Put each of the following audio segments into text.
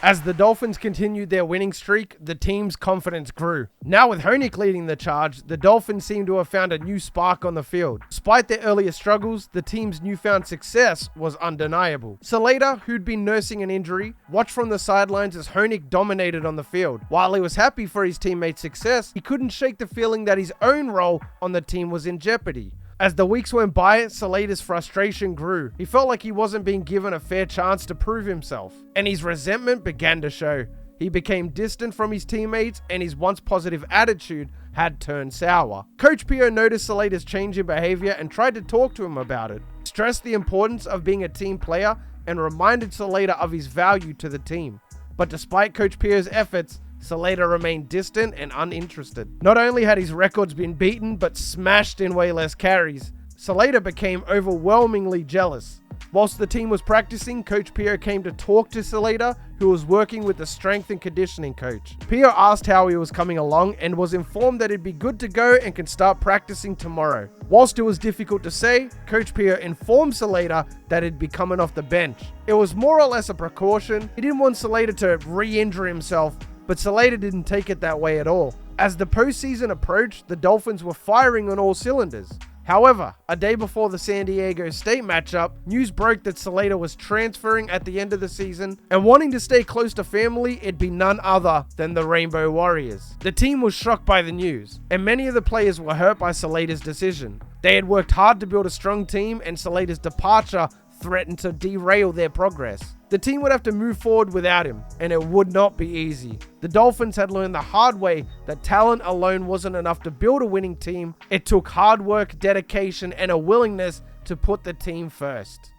As the Dolphins continued their winning streak, the team's confidence grew. Now with Honig leading the charge, the Dolphins seem to have found a new spark on the field. Despite their earlier struggles, the team's newfound success was undeniable. Solaita, who'd been nursing an injury, watched from the sidelines as Honig dominated on the field. While he was happy for his teammates' success, he couldn't shake the feeling that his own role on the team was in jeopardy. As the weeks went by, Solaita's frustration grew. He felt like he wasn't being given a fair chance to prove himself, and his resentment began to show. He became distant from his teammates, and his once positive attitude had turned sour. Coach Pio noticed Solaita's change in behavior and tried to talk to him about it, stressed the importance of being a team player, and reminded Solaita of his value to the team. But despite Coach Pio's efforts, Solaita remained distant and uninterested. Not only had his records been beaten, but smashed in way less carries, Solaita became overwhelmingly jealous. Whilst the team was practicing, Coach Pio came to talk to Solaita, who was working with the strength and conditioning coach. Pio asked how he was coming along and was informed that it'd be good to go and can start practicing tomorrow. Whilst it was difficult to say, Coach Pio informed Solaita that he'd be coming off the bench. It was more or less a precaution. He didn't want Solaita to re-injure himself, but Solaita didn't take it that way at all. As the postseason approached, the Dolphins were firing on all cylinders. However, a day before the San Diego State matchup, news broke that Solaita was transferring at the end of the season, and wanting to stay close to family, it'd be none other than the Rainbow Warriors. The team was shocked by the news, and many of the players were hurt by Solaita's decision. They had worked hard to build a strong team, and Solaita's departure threatened to derail their progress. The team would have to move forward without him, and it would not be easy. The Dolphins had learned the hard way that talent alone wasn't enough to build a winning team. It took hard work, dedication, and a willingness to put the team first.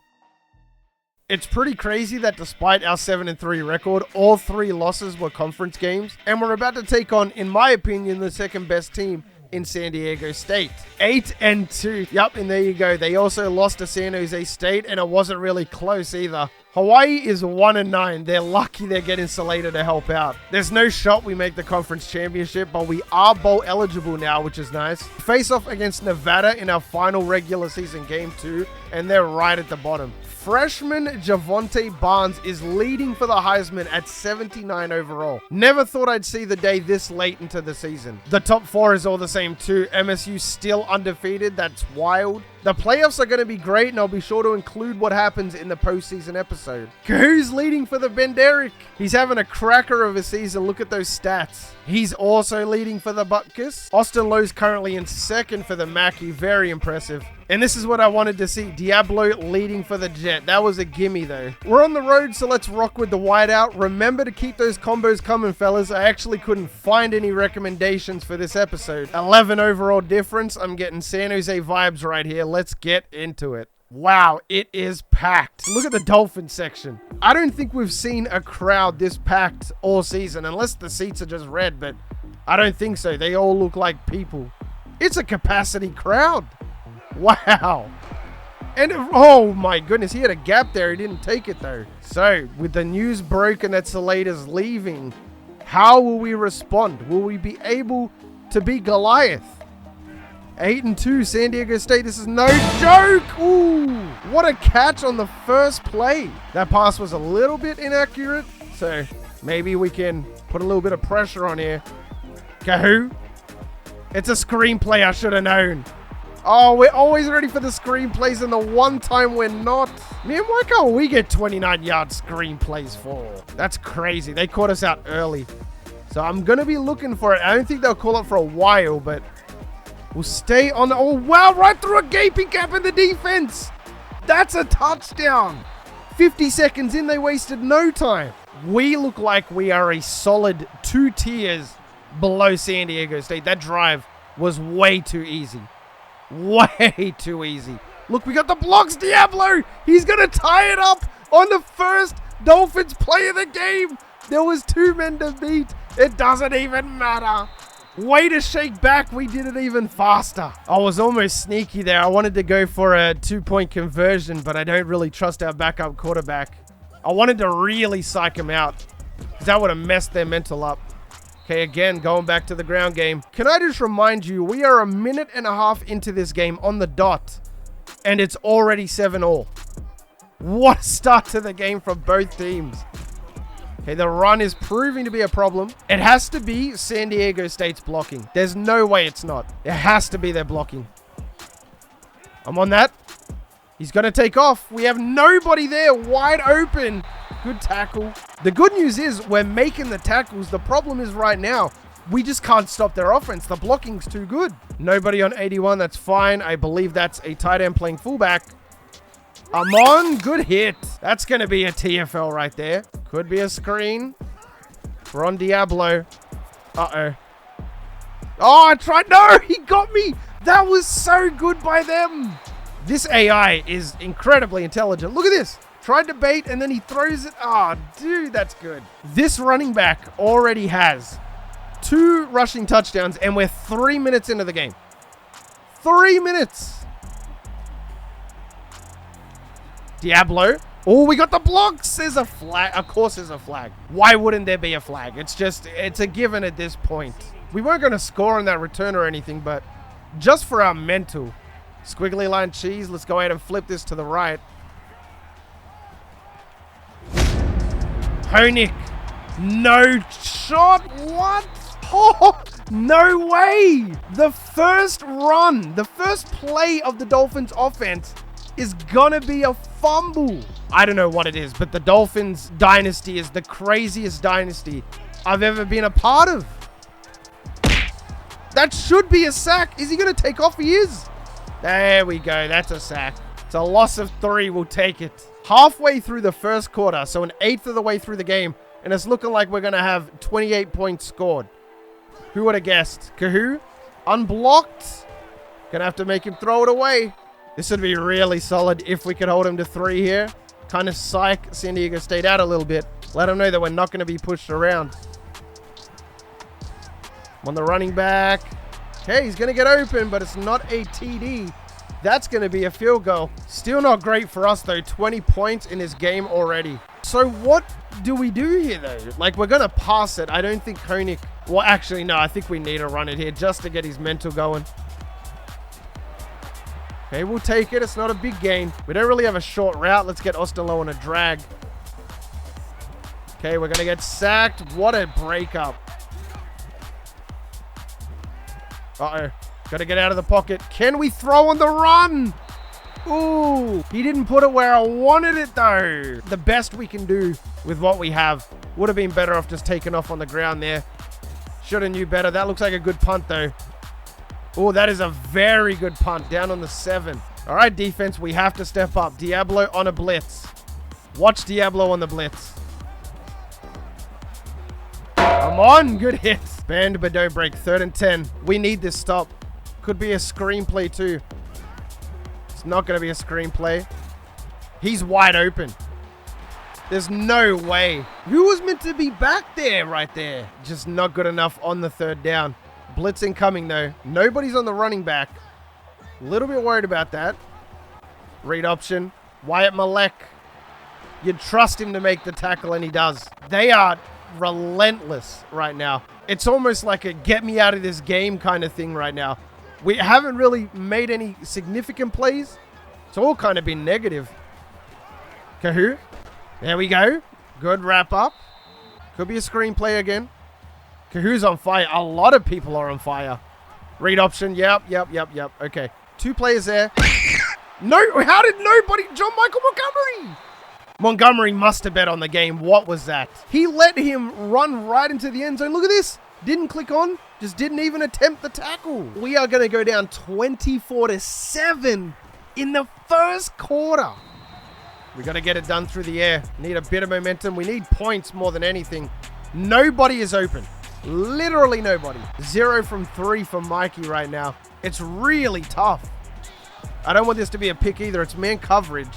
It's pretty crazy that despite our 7-3 record, all 3 losses were conference games, and we're about to take on, in my opinion, the second best team in San Diego State. 8-2. Yup, and there you go. They also lost to San Jose State, and it wasn't really close either. Hawaii is 1-9. They're lucky they're getting Solaita to help out. There's no shot we make the conference championship, but we are bowl eligible now, which is nice. Face off against Nevada in our final regular season game 2, and they're right at the bottom. Freshman Javonte Barnes is leading for the Heisman at 79 overall. Never thought I'd see the day this late into the season. The top 4 is all the same too. MSU still undefeated. That's wild. The playoffs are going to be great, and I'll be sure to include what happens in the postseason episode. Who's leading for the Benderic? He's having a cracker of a season. Look at those stats. He's also leading for the Butkus. Austin Lowe's currently in second for the Mackey. Very impressive. And this is what I wanted to see. Diablo leading for the Jet. That was a gimme though. We're on the road, so let's rock with the whiteout. Remember to keep those combos coming, fellas. I actually couldn't find any recommendations for this episode. 11 overall difference. I'm getting San Jose vibes right here. Let's get into it. Wow, it is packed. Look at the Dolphins section. I don't think we've seen a crowd this packed all season, unless the seats are just red, but I don't think so. They all look like people. It's a capacity crowd. Wow. And oh my goodness, he had a gap there. He didn't take it though. So with the news broken that Solaita's leaving, how will we respond? Will we be able to beat Goliath? 8-2 San Diego State. This is no joke. Ooh, what a catch on the first play. That pass was a little bit inaccurate, so maybe we can put a little bit of pressure on here. Kahoo. It's a screenplay. I should have known. Oh, we're always ready for the screenplays, and the one time we're not. Man, why can't we get 29-yard screenplays for? That's crazy. They caught us out early. So I'm going to be looking for it. I don't think they'll call it for a while, but we'll stay on the... Oh, wow, right through a gaping gap in the defense. That's a touchdown. 50 seconds in, they wasted no time. We look like we are a solid 2 tiers below San Diego State. That drive was way too easy. Way too easy. Look, we got the blocks. Diablo, he's going to tie it up on the first Dolphins play of the game. There was 2 men to beat. It doesn't even matter. Way to shake back. We did it even faster. I was almost sneaky there. I wanted to go for a 2-point conversion, but I don't really trust our backup quarterback. I wanted to really psych him out, because that would have messed their mental up. Okay, again, going back to the ground game. Can I just remind you, we are a minute and a half into this game on the dot, and it's already 7-all. What a start to the game from both teams. Okay, the run is proving to be a problem. It has to be San Diego State's blocking. There's no way it's not. It has to be their blocking. I'm on that. He's going to take off. We have nobody there. Wide open. Good tackle. The good news is we're making the tackles. The problem is right now, we just can't stop their offense. The blocking's too good. Nobody on 81. That's fine. I believe that's a tight end playing fullback. I'm on. Good hit. That's going to be a TFL right there. Could be a screen. We're on Diablo. Uh-oh. Oh, I tried. No, he got me. That was so good by them. This AI is incredibly intelligent. Look at this. Tried to bait and then he throws it. Oh, dude, that's good. This running back already has 2 rushing touchdowns and we're 3 minutes into the game. 3 minutes. Diablo. Oh, we got the blocks. There's a flag. Of course there's a flag. Why wouldn't there be a flag? It's a given at this point. We weren't going to score on that return or anything, but just for our mental. Squiggly line cheese. Let's go ahead and flip this to the right. Honig. No shot. What? Oh, no way. The first run, the first play of the Dolphins offense is gonna be a fumble. I don't know what it is, but the Dolphins dynasty is the craziest dynasty I've ever been a part of. That should be a sack. Is he gonna take off? He is. There we go. That's a sack. It's a loss of 3. We'll take it. Halfway through the first quarter, so an 1/8 of the way through the game, and it's looking like we're gonna have 28 points scored. Who would have guessed? Kahoo? Unblocked. Gonna have to make him throw it away. This would be really solid if we could hold him to 3 here. Kind of psych San Diego State out a little bit. Let them know that we're not going to be pushed around. I'm on the running back. Okay, he's going to get open, but it's not a TD. That's going to be a field goal. Still not great for us, though. 20 points in this game already. So what do we do here, though? Like, we're going to pass it. I don't think Honig... Well, actually, no. I think we need to run it here just to get his mental going. Okay, we'll take it. It's not a big gain. We don't really have a short route. Let's get Austin Lowe on a drag. Okay, we're going to get sacked. What a breakup. Uh-oh. Got to get out of the pocket. Can we throw on the run? Ooh, he didn't put it where I wanted it, though. The best we can do with what we have. Would have been better off just taking off on the ground there. Should have knew better. That looks like a good punt, though. Oh, that is a very good punt. Down on the 7. All right, defense, we have to step up. Diablo on a blitz. Watch Diablo on the blitz. Come on, good hit. Bend, but don't break. 3rd and 10. We need this stop. Could be a screenplay, too. It's not going to be a screenplay. He's wide open. There's no way. Who was meant to be back there right there? Just not good enough on the 3rd down. Blitz incoming, though. Nobody's on the running back. A little bit worried about that. Read option. Wyatt Malek. You'd trust him to make the tackle, and he does. They are relentless right now. It's almost like a get me out of this game kind of thing right now. We haven't really made any significant plays. It's all kind of been negative. Kahoo. There we go. Good wrap up. Could be a screenplay again. Kahoo's on fire. A lot of people are on fire. Read option. Yep. Okay. 2 players there. No, how did nobody? John Michael Montgomery. Montgomery must have bet on the game. What was that? He let him run right into the end zone. Look at this. Didn't click on. Just didn't even attempt the tackle. We are going to go down 24-7 in the first quarter. We got to get it done through the air. Need a bit of momentum. We need points more than anything. Nobody is open. Literally nobody. 0 from 3 for Mikey right now. It's really tough. I don't want this to be a pick either. It's man coverage.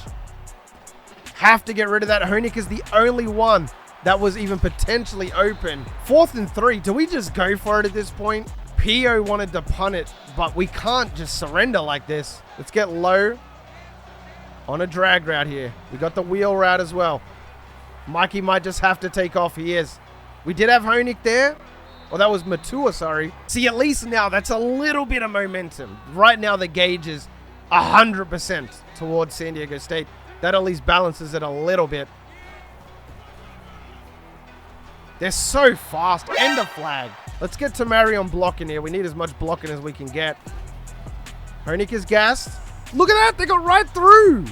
Have to get rid of that. Honig is the only one that was even potentially open. 4th and 3. Do we just go for it at this point? P.O. wanted to punt it, but we can't just surrender like this. Let's get low on a drag route here. We got the wheel route as well. Mikey might just have to take off. He is. We did have Honig there. Oh, that was Matua, sorry. See, at least now that's a little bit of momentum. Right now the gauge is 100% towards San Diego State. That at least balances it a little bit. They're so fast. And a flag. Let's get Tamari on blocking here. We need as much blocking as we can get. Honig is gassed. Look at that. They got right through.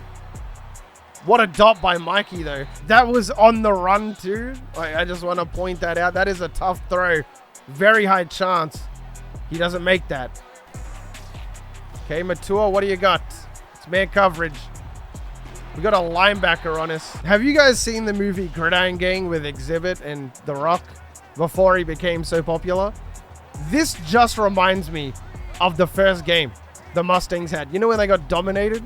What a dot by Mikey, though. That was on the run, too. I just want to point that out. That is a tough throw. Very high chance he doesn't make that. Okay, Matua, what do you got? It's man coverage. We got a linebacker on us. Have you guys seen the movie Gridiron Gang with Exhibit and The Rock before he became so popular? This just reminds me of the first game the Mustangs had. You know when they got dominated?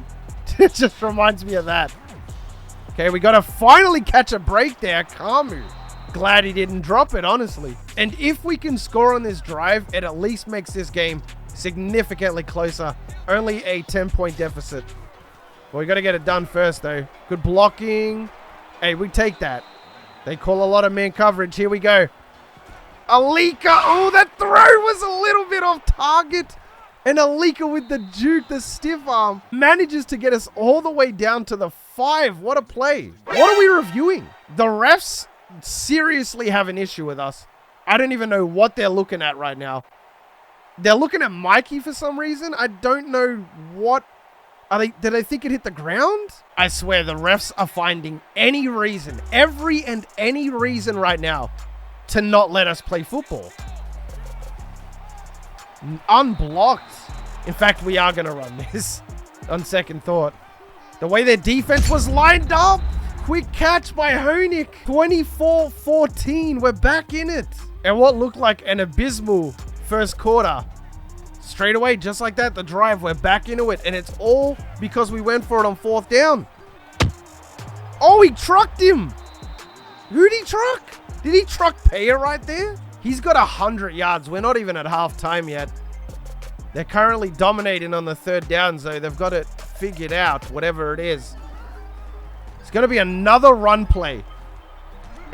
It just reminds me of that. Okay, we got to finally catch a break there. Kamu. Glad he didn't drop it, honestly. And if we can score on this drive, it at least makes this game significantly closer. Only a 10-point deficit. Well, we got to get it done first, though. Good blocking. Hey, we take that. They call a lot of man coverage. Here we go. Alika. Oh, that throw was a little bit off target. And Alika with the juke, the stiff arm, manages to get us all the way down to the 5. What a play. What are we reviewing? The refs seriously have an issue with us. I don't even know what they're looking at right now. They're looking at Mikey for some reason. I don't know what. Did they think it hit the ground? I swear the refs are finding any reason, every and any reason right now to not let us play football. Unblocked. In fact, we are going to run this on second thought. The way their defense was lined up. Quick catch by Honig. 24-14. We're back in it. And what looked like an abysmal first quarter. Straight away, just like that, the drive, we're back into it. And it's all because we went for it on 4th down. Oh, he trucked him. Who'd he truck? Did he truck Paya right there? He's got 100 yards. We're not even at halftime yet. They're currently dominating on the 3rd down, so they've got it figured out, whatever it is. It's going to be another run play.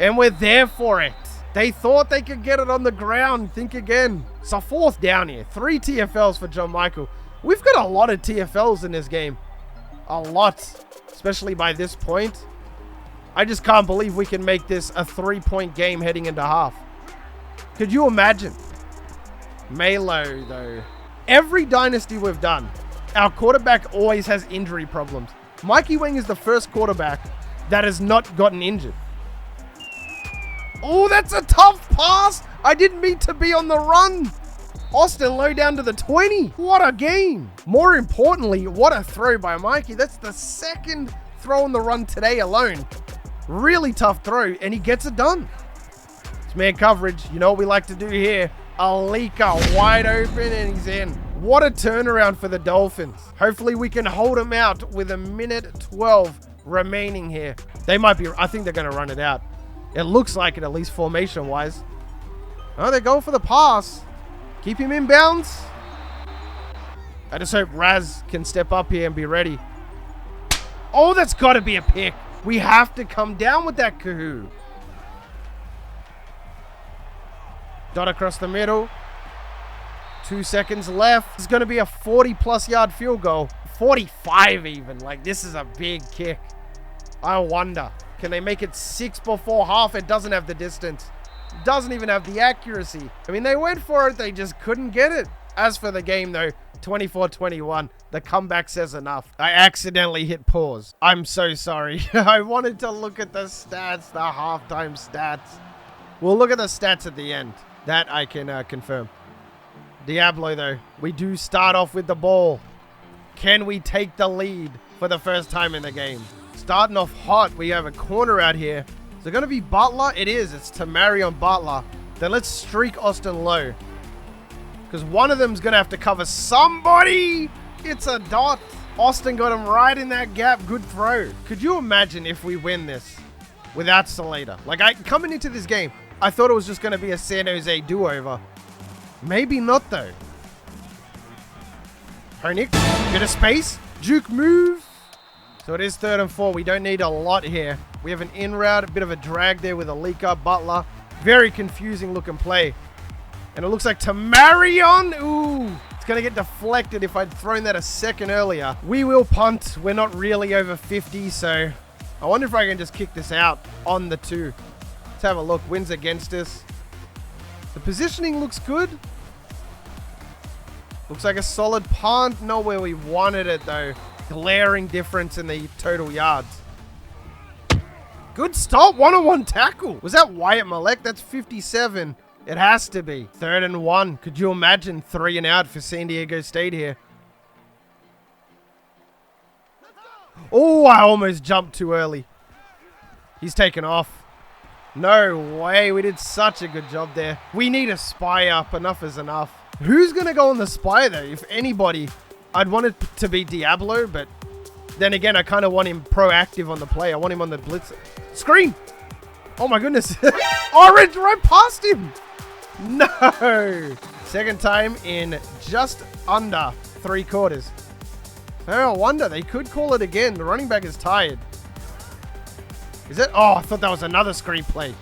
And we're there for it. They thought they could get it on the ground. Think again. It's a 4th down here. 3 TFLs for John Michael. We've got a lot of TFLs in this game. A lot. Especially by this point. I just can't believe we can make this a 3-point game heading into half. Could you imagine? Melo, though. Every dynasty we've done, our quarterback always has injury problems. Mikey Wing is the first quarterback that has not gotten injured. Oh, that's a tough pass. I didn't mean to be on the run. Austin low down to the 20. What a game. More importantly, what a throw by Mikey. That's the 2nd throw on the run today alone. Really tough throw, and he gets it done. It's man coverage. You know what we like to do here. Alika wide open, and he's in. What a turnaround for the Dolphins. Hopefully we can hold them out with 1:12 remaining here. They might be, I think they're going to run it out. It looks like it, at least formation-wise. Oh, they're going for the pass. Keep him in bounds. I just hope Raz can step up here and be ready. Oh, that's got to be a pick. We have to come down with that Kahoo. Dot across the middle. 2 seconds left. It's going to be a 40-plus yard field goal. 45 even. Like, this is a big kick. I wonder. Can they make it 6 before half? It doesn't have the distance. Doesn't even have the accuracy. I mean, they went for it. They just couldn't get it. As for the game, though, 24-21. The comeback says enough. I accidentally hit pause. I'm so sorry. I wanted to look at the stats, the halftime stats. We'll look at the stats at the end. That I can confirm. Diablo, though, we do start off with the ball. Can we take the lead for the first time in the game? Starting off hot, we have a corner out here. Is it going to be Butler? It is. It's Tamari on Butler. Then let's streak Austin low. Because one of them's going to have to cover somebody. It's a dot. Austin got him right in that gap. Good throw. Could you imagine if we win this without Solaita? Like, coming into this game, I thought it was just going to be a San Jose do-over. Maybe not, though. Honig, bit of space. Juke move. So it is 3rd and 4. We don't need a lot here. We have an in route, a bit of a drag there with Alika, Butler. Very confusing looking play. And it looks like Tamarion. Ooh, it's going to get deflected if I'd thrown that a second earlier. We will punt. We're not really over 50, so I wonder if I can just kick this out on the 2. Let's have a look. Wins against us. The positioning looks good. Looks like a solid punt. Not where we wanted it, though. Glaring difference in the total yards. Good stop. One-on-one tackle. Was that Wyatt Malek? That's 57. It has to be. 3rd and 1. Could you imagine 3 and out for San Diego State here? Oh, I almost jumped too early. He's taken off. No way. We did such a good job there. We need a spy up. Enough is enough. Who's going to go on the spy, though? If anybody, I'd want it to be Diablo, but then again, I kind of want him proactive on the play. I want him on the blitz. Screen! Oh, my goodness. Orange right past him. No. 2nd time in just under 3 quarters. I wonder. They could call it again. The running back is tired. Is it? Oh, I thought that was another screen play.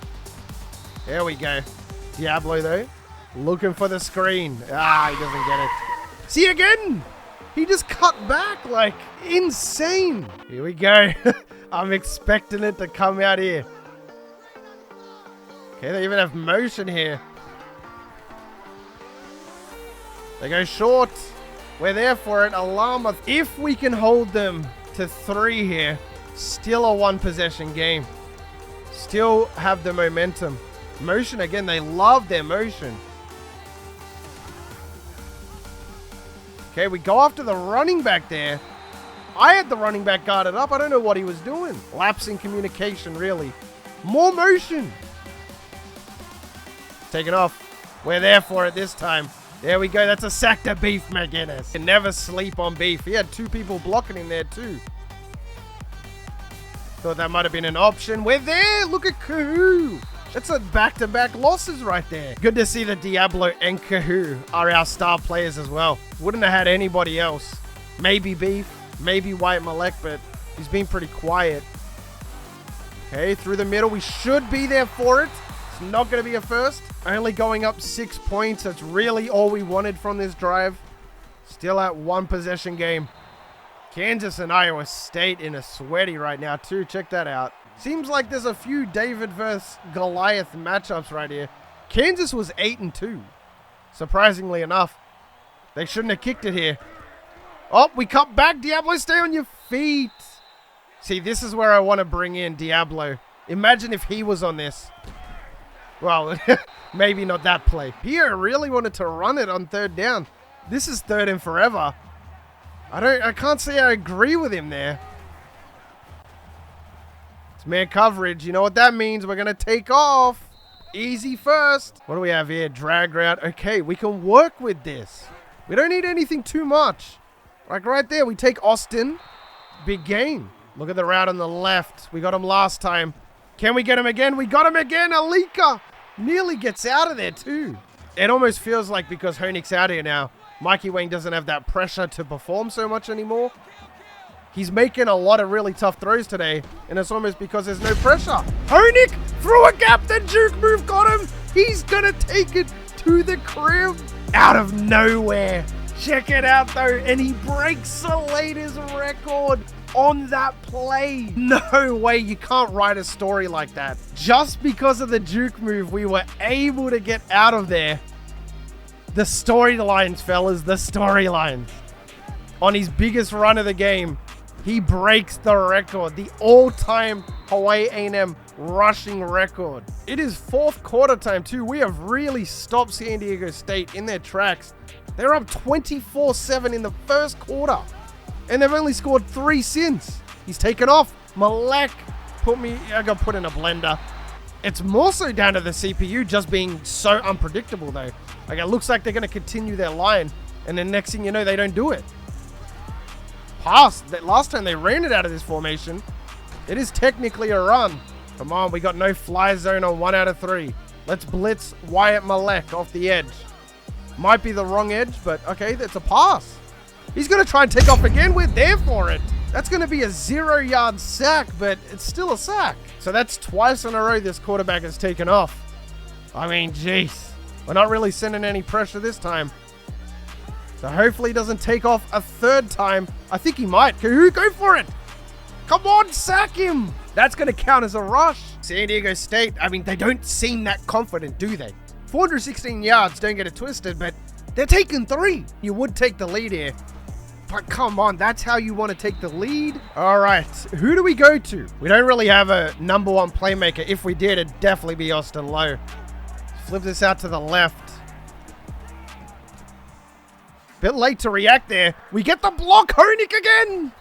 There we go. Diablo, though. Looking for the screen. Ah, he doesn't get it. See again? He just cut back like insane. Here we go. I'm expecting it to come out here. Okay, they even have motion here. They go short. We're there for it. Alama. If we can hold them to 3 here, still a 1-possession game. Still have the momentum. Motion again. They love their motion. Okay, we go after the running back there. I had the running back guarded up. I don't know what he was doing. Lapse in communication, really. More motion. Taking off. We're there for it this time. There we go. That's a sack to Beef McGinnis. You can never sleep on Beef. He had 2 people blocking him there too. Thought that might have been an option. We're there. Look at Kahoo. That's a back-to-back losses right there. Good to see that Diablo and Kahoo are our star players as well. Wouldn't have had anybody else. Maybe Beef, maybe Wyatt Malek, but he's been pretty quiet. Okay, through the middle. We should be there for it. It's not going to be a first. Only going up 6 points. That's really all we wanted from this drive. Still at 1-possession game. Kansas and Iowa State in a sweaty right now too. Check that out. Seems like there's a few David versus Goliath matchups right here. Kansas was 8-2. Surprisingly enough. They shouldn't have kicked it here. Oh, we cut back. Diablo, stay on your feet. See, this is where I want to bring in Diablo. Imagine if he was on this. Well, maybe not that play. Here, I really wanted to run it on 3rd down. This is 3rd and forever. I can't say I agree with him there. It's man coverage. You know what that means. We're going to take off. Easy first. What do we have here? Drag route. Okay, we can work with this. We don't need anything too much. Like right there, we take Austin. Big game. Look at the route on the left. We got him last time. Can we get him again? We got him again. Alika nearly gets out of there too. It almost feels like because Hoenick's out here now, Mikey Wayne doesn't have that pressure to perform so much anymore. He's making a lot of really tough throws today, and it's almost because there's no pressure. Hoenick through a gap, the juke move got him. He's going to take it to the crib out of nowhere. Check it out, though, and he breaks Solaita's record on that play. No way, you can't write a story like that. Just because of the juke move, we were able to get out of there. The storylines, fellas, the storylines. On his biggest run of the game, he breaks the record, the all-time Hawaii A&M rushing record. It is 4th quarter time, too. We have really stopped San Diego State in their tracks. They're up 24-7 in the 1st quarter, and they've only scored 3 since. He's taken off. Malek I got put in a blender. It's more so down to the CPU just being so unpredictable, though. Like, it looks like they're going to continue their line, and then next thing you know, they don't do it. Pass. Last time they ran it out of this formation. It is technically a run. Come on, we got no fly zone on 1 out of 3. Let's blitz Wyatt Malek off the edge. Might be the wrong edge, but okay, that's a pass. He's going to try and take off again. We're there for it. That's going to be a 0-yard sack, but it's still a sack. So that's twice in a row this quarterback has taken off. I mean, jeez. We're not really sending any pressure this time. So hopefully he doesn't take off a 3rd time. I think he might. Kahoo, go for it. Come on, sack him. That's going to count as a rush. San Diego State, I mean, they don't seem that confident, do they? 416 yards, don't get it twisted, but they're taking 3. You would take the lead here. But come on, that's how you want to take the lead? All right, who do we go to? We don't really have a number 1 playmaker. If we did, it'd definitely be Austin Lowe. Flip this out to the left. Bit late to react there. We get the block, Honig again.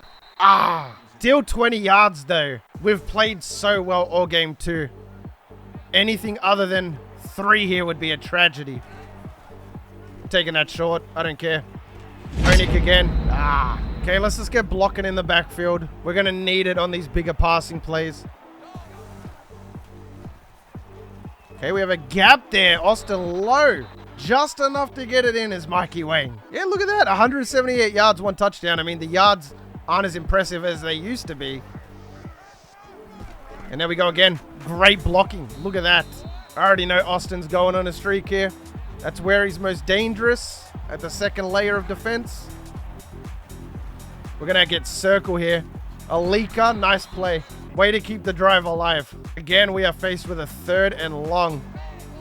Still 20 yards though. We've played so well all game too. Anything other than 3 here would be a tragedy. Taking that short, I don't care. Honig again. Okay, let's just get blocking in the backfield. We're gonna need it on these bigger passing plays. Okay, we have a gap there. Austin Lowe. Just enough to get it in is Mikey Wang. Yeah, look at that. 178 yards, 1 touchdown. I mean, the yards aren't as impressive as they used to be. And there we go again. Great blocking. Look at that. I already know Austin's going on a streak here. That's where he's most dangerous, at the second layer of defense. We're going to get circle here. Alika, nice play. Way to keep the drive alive. Again, we are faced with a 3rd and long.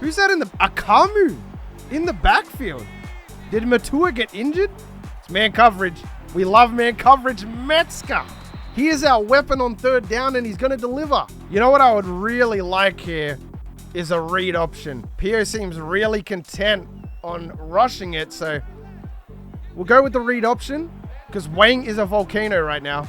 Who's that in the... Akamu in the backfield. Did Matua get injured? It's man coverage. We love man coverage. Metzger. He is our weapon on 3rd down, and he's going to deliver. You know what I would really like here is a read option. Pio seems really content on rushing it, so we'll go with the read option because Wang is a volcano right now.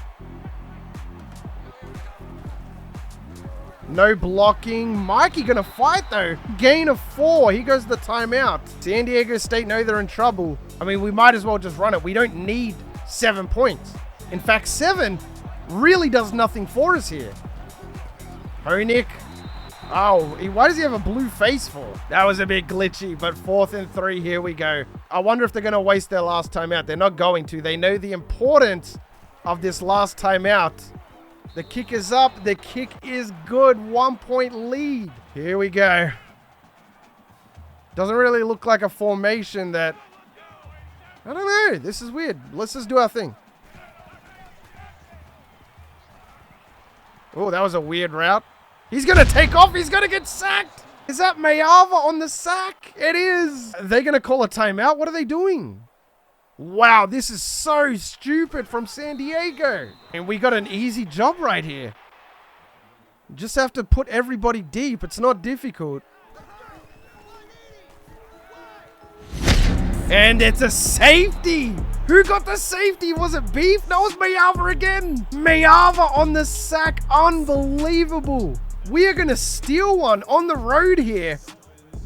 No blocking. Mikey gonna fight though. Gain of 4. He goes to the timeout. San Diego State know they're in trouble. I mean, we might as well just run it. We don't need 7 points. In fact, 7 really does nothing for us here. Honig. Why does he have a blue face for? That was a bit glitchy, but 4th and 3, here we go. I wonder if they're going to waste their last timeout. They're not going to. They know the importance of this last timeout. The kick is up. The kick is good. 1-point lead. Here we go. Doesn't really look like a formation that... I don't know. This is weird. Let's just do our thing. Oh, that was a weird route. He's going to take off. He's going to get sacked. Is that Mayava on the sack? It is. Are they going to call a timeout? What are they doing? Wow, this is so stupid from San Diego. And we got an easy job right here. Just have to put everybody deep. It's not difficult. And it's a safety. Who got the safety? Was it Beef? No, it was Mayava again. Mayava on the sack. Unbelievable. We are going to steal one on the road here.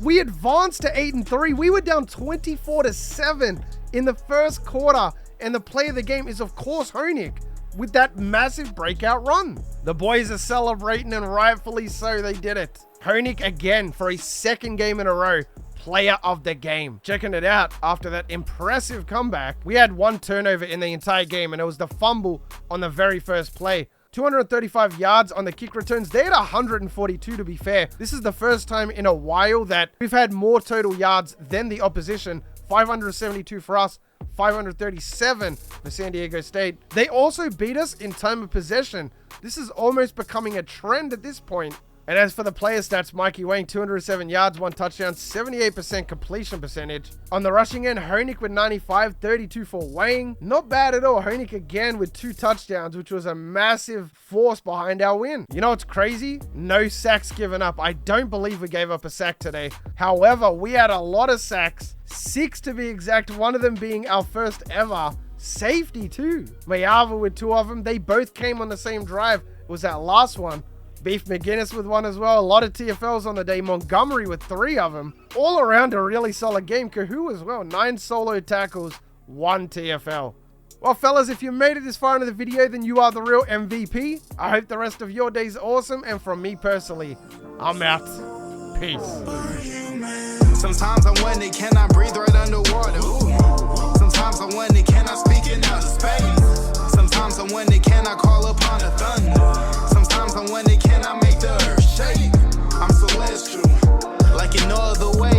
We advanced to 8-3. We were down 24-7 in the first quarter. And the play of the game is, of course, Honig with that massive breakout run. The boys are celebrating, and rightfully so. They did it. Honig again for a 2nd game in a row. Player of the game. Checking it out after that impressive comeback. We had 1 turnover in the entire game, and it was the fumble on the very first play. 235 yards on the kick returns. They had 142 to be fair. This is the first time in a while that we've had more total yards than the opposition. 572 for us, 537 for San Diego State. They also beat us in time of possession. This is almost becoming a trend at this point. And as for the player stats, Mikey Wang, 207 yards, 1 touchdown, 78% completion percentage. On the rushing end, Honig with 95, 32 for Wang. Not bad at all. Honig again with 2 touchdowns, which was a massive force behind our win. You know what's crazy? No sacks given up. I don't believe we gave up a sack today. However, we had a lot of sacks, 6 to be exact, one of them being our first ever safety too. Mayava with 2 of them. They both came on the same drive. It was that last one. Beef McGinnis with 1 as well. A lot of TFLs on the day. Montgomery with 3 of them. All around a really solid game. Kahu as well. 9 solo tackles, 1 TFL. Well, fellas, if you made it this far into the video, then you are the real MVP. I hope the rest of your day's awesome. And from me personally, I'm out. Peace. Sometimes I wonder, can I breathe right underwater? Sometimes I wonder, can I speak in outer space? Sometimes I wonder, can I call upon the thunder? Sometimes I wonder, can I make the earth shake? I'm celestial, like in no other way.